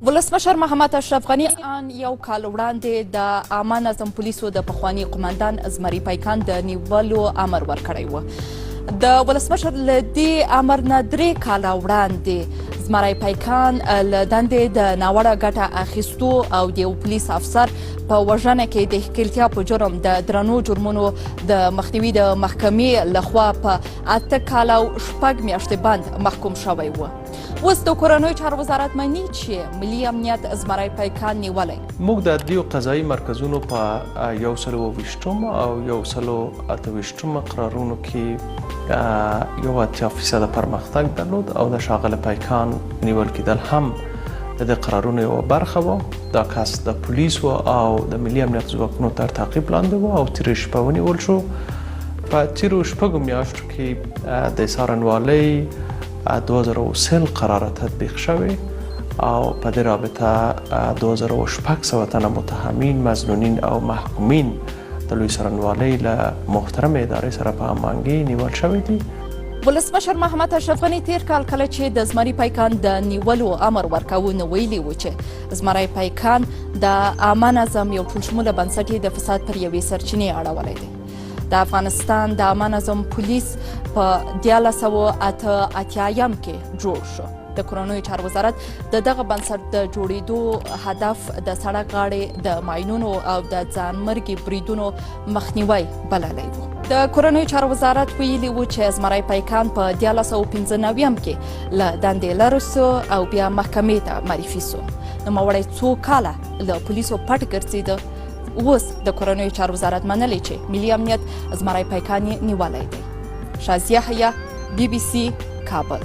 ولسمشر محمد اشرف غني ان یو کال وړاندې د عامه نظم پولیسو د پخوانی قومندان زمری پیکان د نیولو امر ورکړی و. د ولسمشر له دې امر نه 3 کاله وړاندې زمری پیکان له دندې د ناوړه ګټه اخیستو او د یو پولیس افسر په وژنه کې د ښکېلتیا په جرم د درنو جرمونو د مخنیوي د محکمې لخوا په 8 کاله او 6 میاشتې بند محکوم شوی و. اوس د کورنیو چارو وزارت مني چې ملي امنیت زمری پیکان نیولی. موږ د دریو قضایي مرکزونو په 128 او 128 قرارونو کې یو 80% پرمختګ درلود او د ښاغلي پیکان نیول کېدل هم د دې قرارونو یوه برخه وه. دا کس د پولیسو او د ملي امنیت ځواکونو تر تعقیب لاندې و او تېرې شپه ونیول شو. په تېرو 6 میاشتو کې د څارنوالۍ 2030 قرار تطبیق شوی او په دې رابطه 2600 تنه متهمین، مظنونین او محکومین د لوی څارنوالۍ له محترم ادارې سره په هماهنګۍ نیول شوي دي. ولسمشر محمد اشرف غني تیر کال کله چې د زمری پیکان د نیولو امر ورکوو نو ویلي و چې زمری پیکان د عامه نظم یو ټولشموله بنسټ د فساد پر یوې سرچینې اړولی دی. د افغانستان د عامه نظم پولیس په 1988 کې جوړ شو. د کورنیو چارو وزارت د دغه بنسټ د جوړېدو هدف د سړک غاړې د ماینونو او د ځانمرګي بریدونو مخنیوی بللی و. د کورنیو چارو وزارت ویلي و چې زمری پیکان په 1995 کې له دندې لرې سو او بیا محکمې ته معرفي سو. نوموړی څو کاله له پولیسو پټ ګرځېده. اوس د کورنیو چارو وزارت منلی چې ملي امنیت زمری پیکان یې نیولی دی. شازیه حیا، BBC کابل.